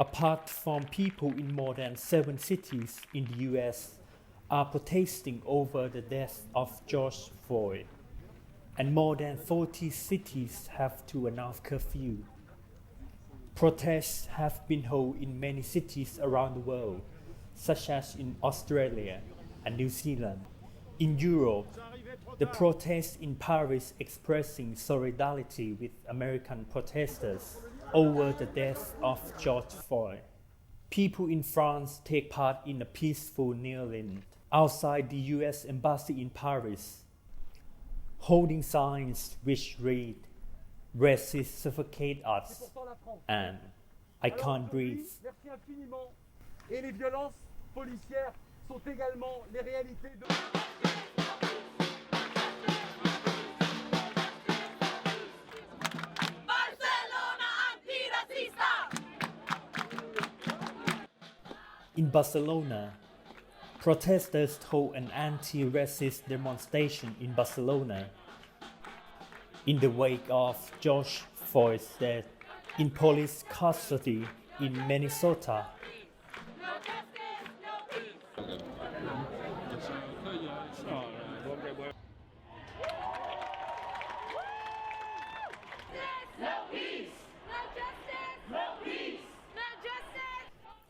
Apart from people in more than 7 cities in the US are protesting over the death of George Floyd, and more than 40 cities have to announce curfew. Protests have been held in many cities around the world, such as in Australia and New Zealand. In Europe, the protests in Paris expressing solidarity with American protesters over the death of George Floyd. People in France take part in a peaceful kneeling outside the US Embassy in Paris, holding signs which read, "Racists suffocate us," and "I can't breathe." Merci infiniment. Et les violences policières sont également les réalités de... In Barcelona, protesters hold an anti-racist demonstration in Barcelona in the wake of George Floyd's death in police custody in Minnesota.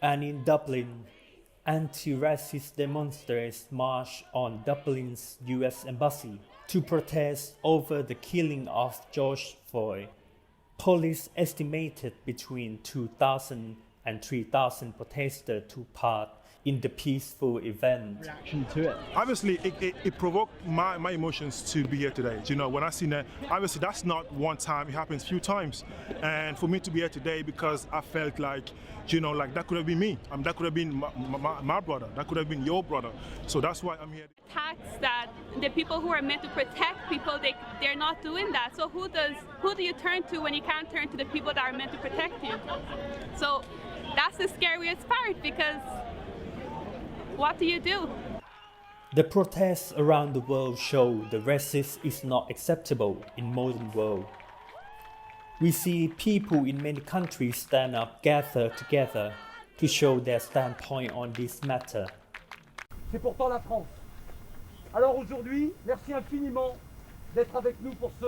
And in Dublin, anti-racist demonstrators marched on Dublin's US Embassy to protest over the killing of George Floyd. Police estimated between 2,000 and 3,000 protesters took part in the peaceful event. Reaction to it. Obviously, it provoked my emotions to be here today. You know, when I seen that, obviously that's not one time, it happens a few times. And for me to be here today, because I felt like, you know, like that could have been me. That could have been my brother. That could have been your brother. So that's why I'm here. Attacks that the people who are meant to protect people, they're not doing that. So who do you turn to when you can't turn to the people that are meant to protect you? So that's the scariest part, because what do you do? The protests around the world show the racism is not acceptable in modern world. We see people in many countries stand up, gather together to show their standpoint on this matter. C'est pourtant la France. Alors aujourd'hui, merci infiniment d'être avec nous pour ce...